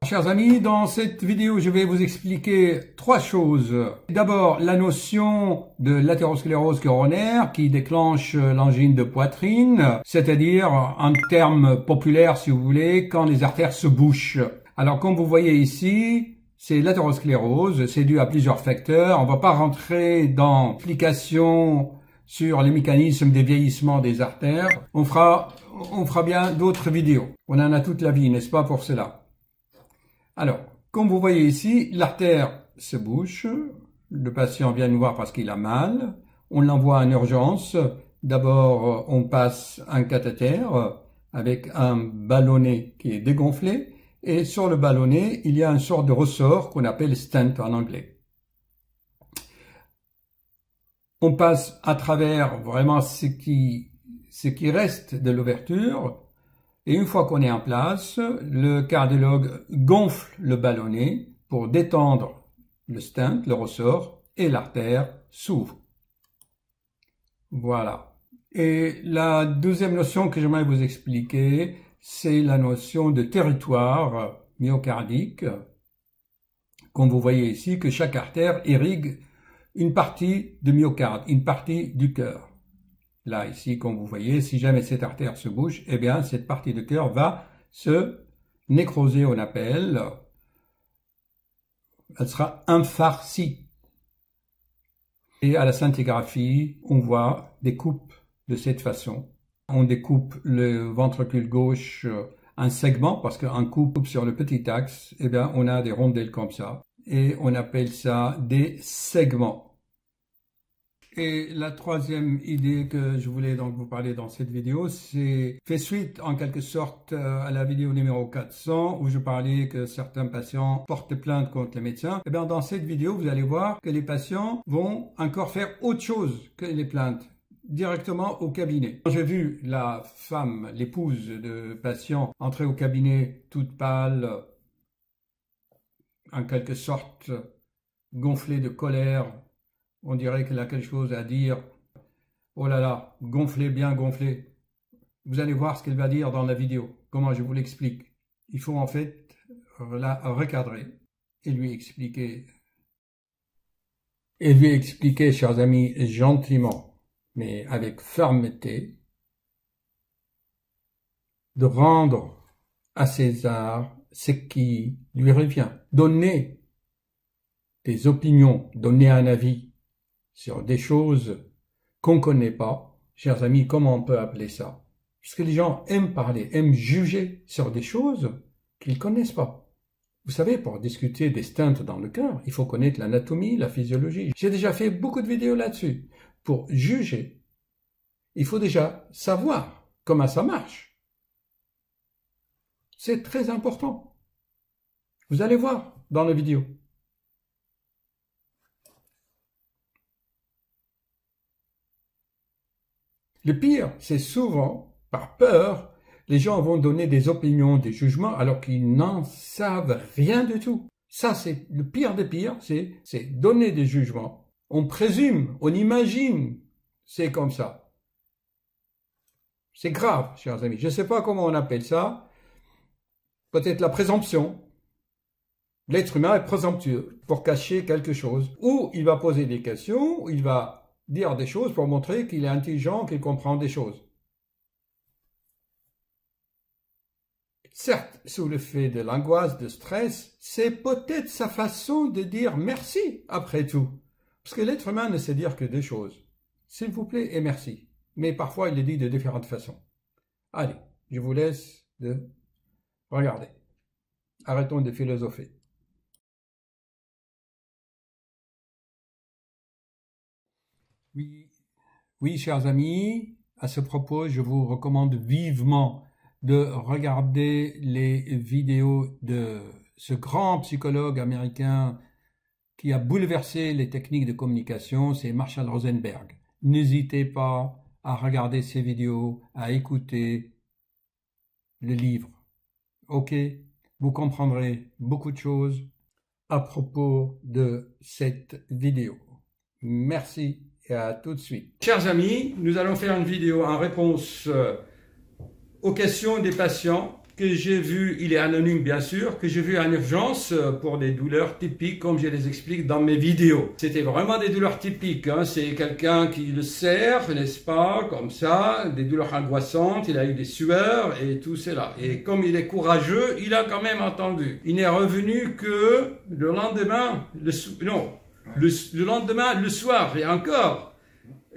Chers amis, dans cette vidéo, je vais vous expliquer trois choses. D'abord, la notion de l'athérosclérose coronaire qui déclenche l'angine de poitrine, c'est-à-dire un terme populaire, si vous voulez, quand les artères se bouchent. Alors, comme vous voyez ici, c'est l'athérosclérose, c'est dû à plusieurs facteurs. On ne va pas rentrer dans l'explication sur les mécanismes des vieillissements des artères. On fera bien d'autres vidéos. On en a toute la vie, n'est-ce pas, pour cela? Alors, comme vous voyez ici, l'artère se bouche, le patient vient nous voir parce qu'il a mal, on l'envoie en urgence. D'abord, on passe un cathéter avec un ballonnet qui est dégonflé, et sur le ballonnet, il y a une sorte de ressort qu'on appelle stent en anglais. On passe à travers vraiment ce qui reste de l'ouverture. Et une fois qu'on est en place, le cardiologue gonfle le ballonnet pour détendre le stent, le ressort, et l'artère s'ouvre. Voilà. Et la deuxième notion que j'aimerais vous expliquer, c'est la notion de territoire myocardique. Comme vous voyez ici, que chaque artère irrigue une partie du myocarde, une partie du cœur. Là, ici, comme vous voyez, si jamais cette artère se bouche, eh bien, cette partie du cœur va se nécroser, on appelle. Elle sera infarcie. Et à la scintigraphie, on voit des coupes de cette façon. On découpe le ventricule gauche un segment, parce qu'un coupe sur le petit axe, eh bien, on a des rondelles comme ça. Et on appelle ça des segments. Et la troisième idée que je voulais donc vous parler dans cette vidéo, c'est fait suite en quelque sorte à la vidéo numéro 400 où je parlais que certains patients portent plainte contre les médecins. Et bien dans cette vidéo, vous allez voir que les patients vont encore faire autre chose que les plaintes directement au cabinet. J'ai vu la femme, l'épouse de patient, entrer au cabinet toute pâle, en quelque sorte gonflée de colère. On dirait qu'elle a quelque chose à dire. Oh là là, gonflé, bien gonflé. Vous allez voir ce qu'elle va dire dans la vidéo. Comment je vous l'explique. Il faut en fait la recadrer et lui expliquer. Et lui expliquer, chers amis, gentiment, mais avec fermeté, de rendre à César ce qui lui revient. Donner des opinions, donner un avis sur des choses qu'on ne connaît pas. Chers amis, comment on peut appeler ça? Puisque les gens aiment parler, aiment juger sur des choses qu'ils ne connaissent pas. Vous savez, pour discuter des stents dans le cœur, il faut connaître l'anatomie, la physiologie. J'ai déjà fait beaucoup de vidéos là-dessus. Pour juger, il faut déjà savoir comment ça marche. C'est très important. Vous allez voir dans la vidéo. Le pire, c'est souvent, par peur, les gens vont donner des opinions, des jugements, alors qu'ils n'en savent rien du tout. Ça, c'est le pire des pires, c'est donner des jugements. On présume, on imagine, c'est comme ça. C'est grave, chers amis. Je ne sais pas comment on appelle ça. Peut-être la présomption. L'être humain est présomptueux pour cacher quelque chose. Ou il va poser des questions, ou il va dire des choses pour montrer qu'il est intelligent, qu'il comprend des choses. Certes, sous l'effet de l'angoisse, de stress, c'est peut-être sa façon de dire merci après tout. Parce que l'être humain ne sait dire que deux choses. S'il vous plaît et merci. Mais parfois, il le dit de différentes façons. Allez, je vous laisse de regarder. Arrêtons de philosopher. Oui, chers amis, à ce propos, je vous recommande vivement de regarder les vidéos de ce grand psychologue américain qui a bouleversé les techniques de communication, c'est Marshall Rosenberg. N'hésitez pas à regarder ces vidéos, à écouter le livre. Ok, vous comprendrez beaucoup de choses à propos de cette vidéo. Merci. Et à tout de suite. Chers amis, nous allons faire une vidéo en réponse aux questions des patients que j'ai vu, il est anonyme bien sûr, que j'ai vu en urgence pour des douleurs typiques comme je les explique dans mes vidéos. C'était vraiment des douleurs typiques, hein. C'est quelqu'un qui le serre, n'est-ce pas, comme ça, des douleurs angoissantes, il a eu des sueurs et tout cela. Et comme il est courageux, il a quand même entendu. Il n'est revenu que le lendemain, le lendemain, le soir, et encore,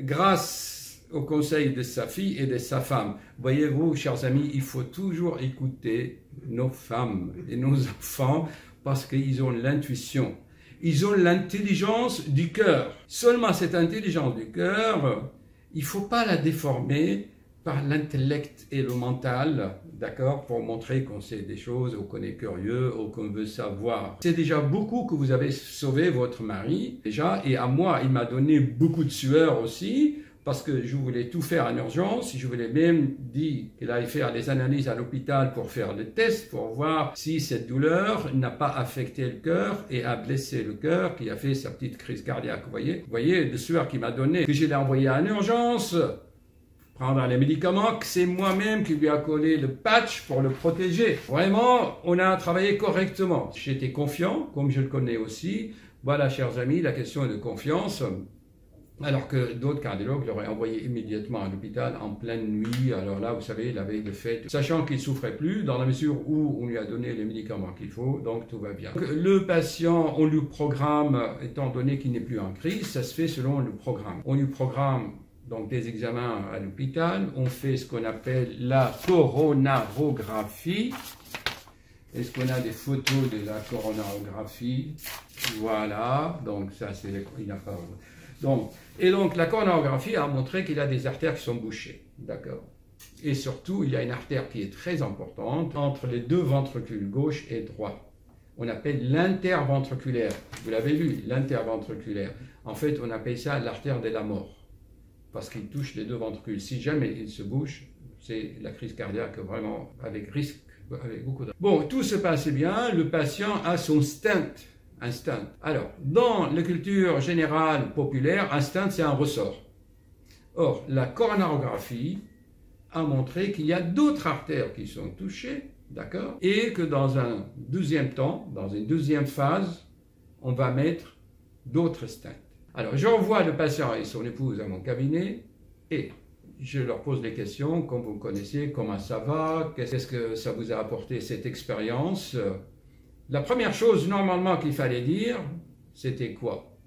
grâce au conseil de sa fille et de sa femme. Voyez-vous, chers amis, il faut toujours écouter nos femmes et nos enfants parce qu'ils ont l'intuition. Ils ont l'intelligence du cœur. Seulement cette intelligence du cœur, il ne faut pas la déformer par l'intellect et le mental, d'accord, pour montrer qu'on sait des choses, ou qu'on est curieux, ou qu'on veut savoir. C'est déjà beaucoup que vous avez sauvé votre mari, déjà, et à moi, il m'a donné beaucoup de sueur aussi, parce que je voulais tout faire en urgence, je voulais même dire qu'il allait faire les analyses à l'hôpital pour faire le test, pour voir si cette douleur n'a pas affecté le cœur et a blessé le cœur, qui a fait sa petite crise cardiaque, vous voyez, de sueur qu'il m'a donné, que je l'ai envoyé en urgence, prendre les médicaments, que c'est moi-même qui lui a collé le patch pour le protéger. Vraiment, on a travaillé correctement. J'étais confiant, comme je le connais aussi. Voilà, chers amis, la question est de confiance. Alors que d'autres cardiologues l'auraient envoyé immédiatement à l'hôpital en pleine nuit. Alors là, vous savez, la veille de fête, sachant qu'il ne souffrait plus, dans la mesure où on lui a donné les médicaments qu'il faut, donc tout va bien. Donc, le patient, on lui programme, étant donné qu'il n'est plus en crise, ça se fait selon le programme. On lui programme donc des examens à l'hôpital, on fait ce qu'on appelle la coronarographie. Est-ce qu'on a des photos de la coronarographie? Voilà, donc ça c'est... il n'a pas... Donc, et donc la coronarographie a montré qu'il a des artères qui sont bouchées, d'accord. Et surtout, il y a une artère qui est très importante entre les deux ventricules gauche et droit. On appelle l'interventriculaire. Vous l'avez vu, l'interventriculaire. En fait, on appelle ça l'artère de la mort, parce qu'il touche les deux ventricules. Si jamais il se bouche, c'est la crise cardiaque vraiment avec risque, avec beaucoup de... Bon, tout se passe bien, le patient a son stent. Un stent. Alors, dans la culture générale populaire, un stent, c'est un ressort. Or, la coronarographie a montré qu'il y a d'autres artères qui sont touchées, d'accord, et que dans un deuxième temps, dans une deuxième phase, on va mettre d'autres stents. Alors, je renvoie le patient et son épouse à mon cabinet et je leur pose des questions, comme vous connaissez, comment ça va, qu'est-ce que ça vous a apporté cette expérience. La première chose, normalement, qu'il fallait dire, c'était quoi?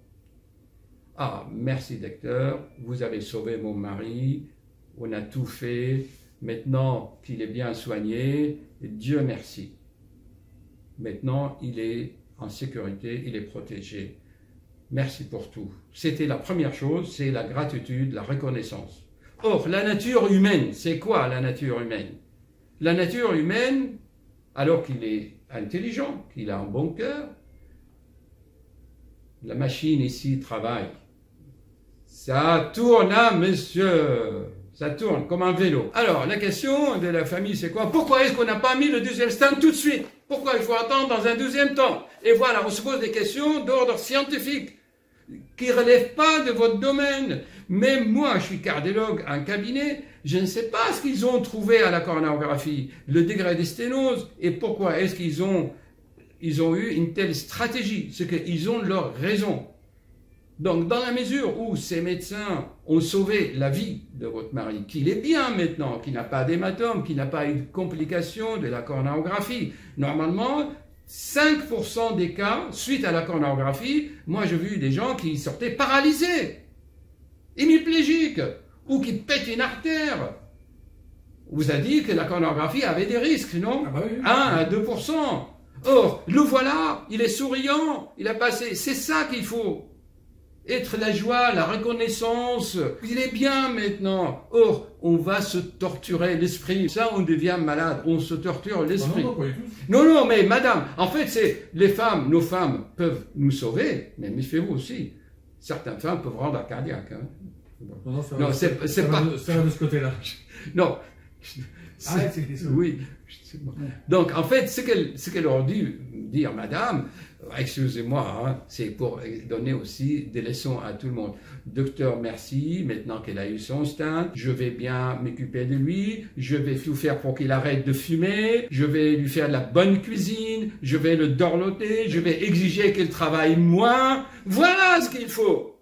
Ah, merci docteur, vous avez sauvé mon mari, on a tout fait, maintenant qu'il est bien soigné, Dieu merci. Maintenant, il est en sécurité, il est protégé. Merci pour tout. C'était la première chose, c'est la gratitude, la reconnaissance. Or, la nature humaine, c'est quoi la nature humaine? La nature humaine, alors qu'il est intelligent, qu'il a un bon cœur, la machine ici travaille. Ça tourne, hein, monsieur? Ça tourne comme un vélo. Alors, la question de la famille, c'est quoi? Pourquoi est-ce qu'on n'a pas mis le deuxième stand tout de suite? Pourquoi il faut attendre dans un deuxième temps? Et voilà, on se pose des questions d'ordre scientifique qui ne relèvent pas de votre domaine. Même moi, je suis cardiologue en cabinet, je ne sais pas ce qu'ils ont trouvé à la coronarographie, le degré de sténose, et pourquoi est-ce qu'ils ont eu une telle stratégie. C'est qu'ils ont leur raison. Donc, dans la mesure où ces médecins ont sauvé la vie de votre mari, qu'il est bien maintenant, qu'il n'a pas d'hématome, qu'il n'a pas eu de complications de la coronarographie, normalement, 5% des cas, suite à la coronarographie, moi j'ai vu des gens qui sortaient paralysés, hémiplégiques, ou qui pètent une artère. On vous a dit que la coronarographie avait des risques, non? Ah bah oui. 1 à 2%. Or, le voilà, il est souriant, il a passé, c'est ça qu'il faut. Être la joie, la reconnaissance, il est bien maintenant. Or, on va se torturer l'esprit. Ça, on devient malade, on se torture l'esprit. Non, mais madame, en fait, c'est les femmes, nos femmes peuvent nous sauver, mais méfiez-vous aussi. Certaines femmes peuvent rendre cardiaque. Hein. Non, c'est pas... Ça va de ce côté-là. Non, Oui. Donc, en fait, ce qu'elle aurait dû dire, madame, excusez-moi, hein, c'est pour donner aussi des leçons à tout le monde. Docteur, merci, maintenant qu'elle a eu son stent, je vais bien m'occuper de lui, je vais tout faire pour qu'il arrête de fumer, je vais lui faire de la bonne cuisine, je vais le dorloter, je vais exiger qu'il travaille moins. Voilà ce qu'il faut.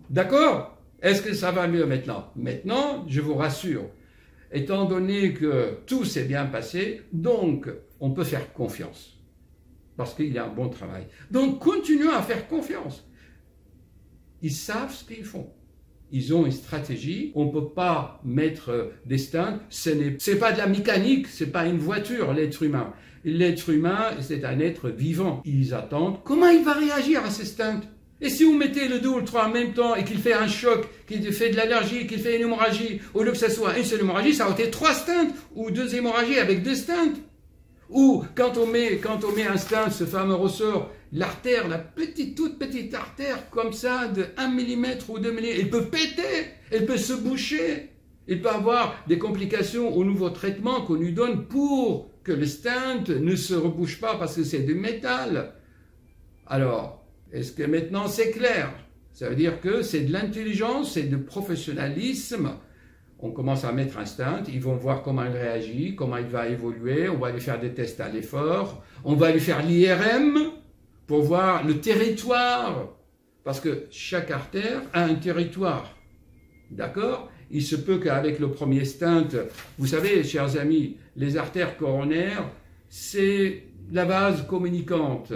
D'accord? Est-ce que ça va mieux maintenant? Maintenant, je vous rassure, étant donné que tout s'est bien passé, donc on peut faire confiance, parce qu'il y a un bon travail. Donc continuons à faire confiance. Ils savent ce qu'ils font. Ils ont une stratégie. On ne peut pas mettre des stents. C'est pas de la mécanique, c'est pas une voiture, l'être humain. L'être humain, c'est un être vivant. Ils attendent. Comment il va réagir à ces stents? Et si vous mettez le 2 ou le 3 en même temps et qu'il fait un choc, qu'il fait de l'allergie, qu'il fait une hémorragie, au lieu que ce soit une seule hémorragie, ça aurait été 3 stents ou 2 hémorragies avec 2 stents. Ou quand on met un stent, ce fameux ressort, l'artère, la toute petite artère comme ça de 1 mm ou 2 mm, elle peut péter, elle peut se boucher. Il peut avoir des complications au nouveau traitement qu'on lui donne pour que le stent ne se rebouche pas parce que c'est du métal. Alors, est-ce que maintenant c'est clair? Ça veut dire que c'est de l'intelligence, c'est du professionnalisme. On commence à mettre un stent, ils vont voir comment il réagit, comment il va évoluer, on va lui faire des tests à l'effort, on va lui faire l'IRM pour voir le territoire, parce que chaque artère a un territoire, d'accord? Il se peut qu'avec le premier stent, vous savez, chers amis, les artères coronaires, c'est la base communicante.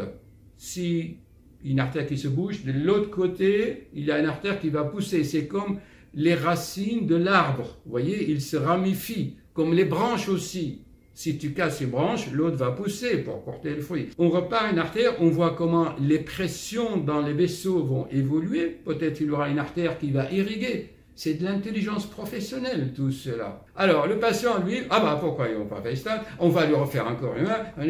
Si une artère qui se bouge, de l'autre côté, il y a une artère qui va pousser. C'est comme les racines de l'arbre. Vous voyez, il se ramifie, comme les branches aussi. Si tu casses une branche, l'autre va pousser pour porter le fruit. On repart une artère, on voit comment les pressions dans les vaisseaux vont évoluer. Peut-être il y aura une artère qui va irriguer. C'est de l'intelligence professionnelle, tout cela. Alors, le patient, lui, ah bah pourquoi ils n'ont pas fait ça? On va lui refaire encore un,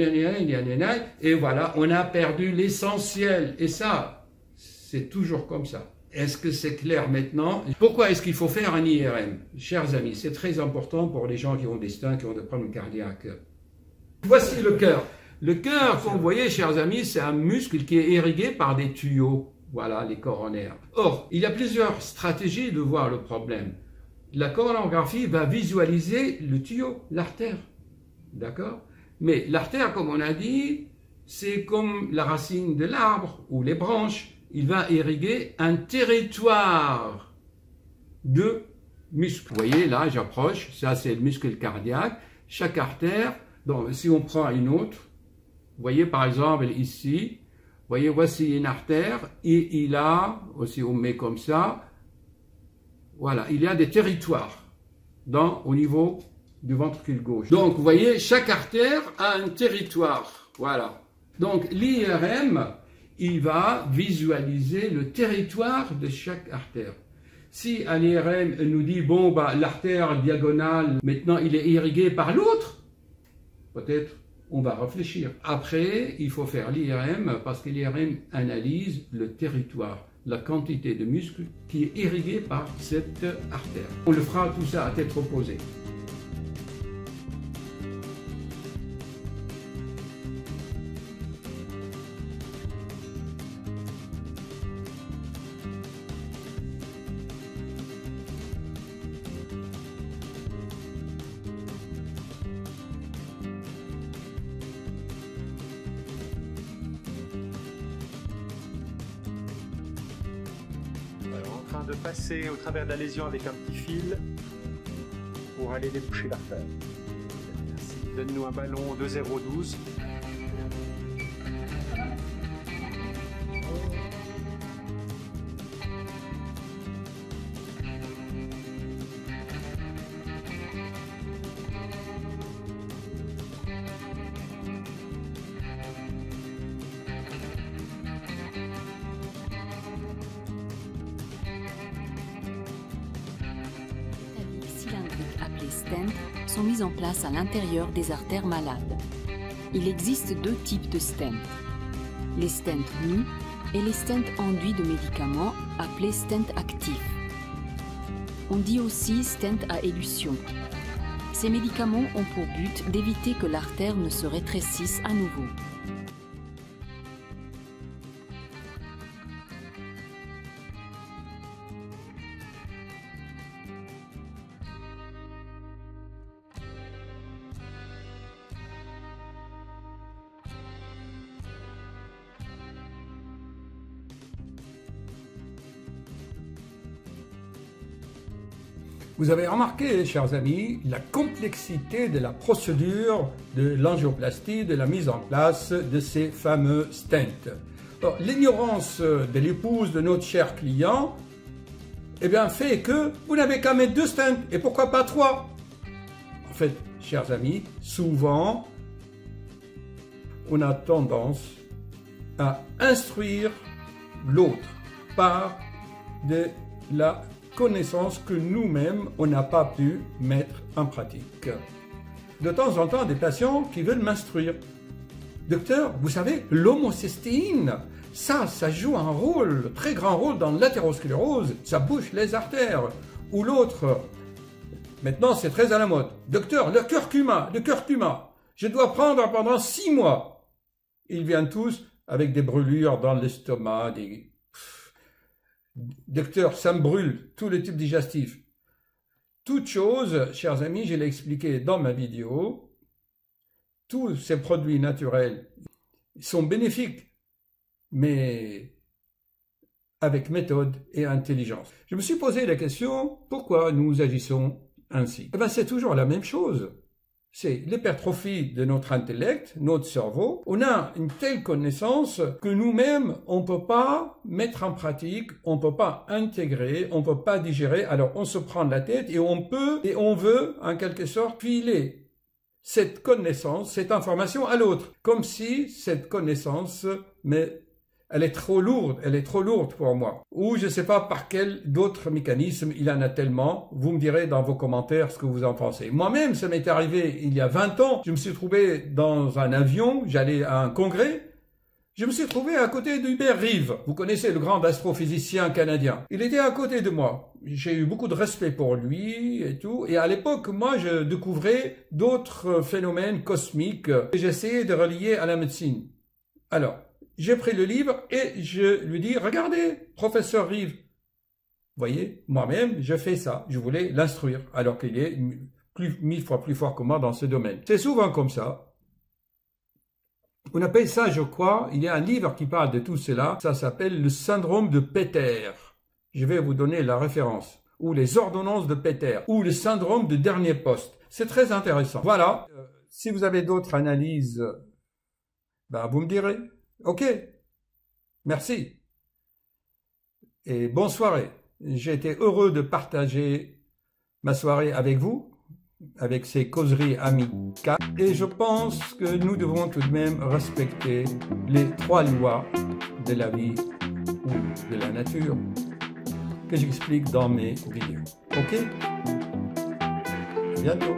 et voilà, on a perdu l'essentiel. Et ça, c'est toujours comme ça. Est-ce que c'est clair maintenant? Pourquoi est-ce qu'il faut faire un IRM? Chers amis, c'est très important pour les gens qui ont des stents, qui ont des problèmes cardiaques. Voici le cœur. Le cœur, comme vous voyez, chers amis, c'est un muscle qui est irrigué par des tuyaux. Voilà, les coronaires. Or, il y a plusieurs stratégies de voir le problème. La coronarographie va visualiser le tuyau, l'artère. D'accord? Mais l'artère, comme on a dit, c'est comme la racine de l'arbre ou les branches. Il va irriguer un territoire de muscles. Vous voyez, là, j'approche. Ça, c'est le muscle cardiaque. Chaque artère, donc, si on prend une autre, vous voyez, par exemple, ici, vous voyez, voici une artère, et il a, aussi on met comme ça, voilà, il y a des territoires au niveau du ventricule gauche. Donc, vous voyez, chaque artère a un territoire, voilà. Donc, l'IRM, il va visualiser le territoire de chaque artère. Si à l'IRM nous dit, bon, bah, l'artère diagonale, maintenant, il est irrigué par l'autre, peut-être, on va réfléchir. Après, il faut faire l'IRM parce que l'IRM analyse le territoire, la quantité de muscles qui est irriguée par cette artère. On le fera tout ça à tête reposée. De passer au travers de la lésion avec un petit fil pour aller déboucher l'artère. Merci. Donne-nous un ballon 2,012. Les stents sont mis en place à l'intérieur des artères malades. Il existe 2 types de stents, les stents nus et les stents enduits de médicaments appelés stents actifs. On dit aussi stent à élution. Ces médicaments ont pour but d'éviter que l'artère ne se rétrécisse à nouveau. Vous avez remarqué, chers amis, la complexité de la procédure de l'angioplastie, de la mise en place de ces fameux stents. L'ignorance de l'épouse de notre cher client fait que vous n'avez qu'à mettre 2 stents, et pourquoi pas 3? En fait, chers amis, souvent, on a tendance à instruire l'autre par de la connaissances que nous-mêmes, on n'a pas pu mettre en pratique. De temps en temps, des patients qui veulent m'instruire. Docteur, vous savez, l'homocystéine, ça joue un rôle, très grand rôle dans l'athérosclérose, ça bouche les artères. Ou l'autre, maintenant c'est très à la mode. Docteur, le curcuma, je dois prendre pendant 6 mois. Ils viennent tous avec des brûlures dans l'estomac, des... Docteur, ça me brûle, tous les tubes digestifs. Toute chose, chers amis, je l'ai expliqué dans ma vidéo, tous ces produits naturels sont bénéfiques, mais avec méthode et intelligence. Je me suis posé la question, pourquoi nous agissons ainsi? C'est toujours la même chose. C'est l'hypertrophie de notre intellect, notre cerveau. On a une telle connaissance que nous-mêmes, on ne peut pas mettre en pratique, on ne peut pas intégrer, on ne peut pas digérer. Alors on se prend la tête et on peut et on veut en quelque sorte filer cette connaissance, cette information à l'autre. Comme si cette connaissance, elle est trop lourde pour moi. Ou je ne sais pas par quel d'autres mécanismes, il en a tellement. Vous me direz dans vos commentaires ce que vous en pensez. Moi-même, ça m'est arrivé il y a 20 ans. Je me suis trouvé dans un avion, j'allais à un congrès. Je me suis trouvé à côté d'Hubert Reeves. Vous connaissez le grand astrophysicien canadien. Il était à côté de moi. J'ai eu beaucoup de respect pour lui et tout. Et à l'époque, moi, je découvrais d'autres phénomènes cosmiques que j'essayais de relier à la médecine. Alors, j'ai pris le livre et je lui dis, regardez, professeur Reeves. Vous voyez, moi-même, je fais ça. Je voulais l'instruire, alors qu'il est 1000 fois plus fort que moi dans ce domaine. C'est souvent comme ça. On appelle ça, je crois, il y a un livre qui parle de tout cela. Ça s'appelle le syndrome de Peter. Je vais vous donner la référence. Ou les ordonnances de Peter. Ou le syndrome de dernier poste. C'est très intéressant. Voilà. Si vous avez d'autres analyses, vous me direz. Ok, merci et bonne soirée. J'ai été heureux de partager ma soirée avec vous, avec ces causeries amicales. Et je pense que nous devons tout de même respecter les 3 lois de la vie ou de la nature que j'explique dans mes vidéos. Ok? À bientôt.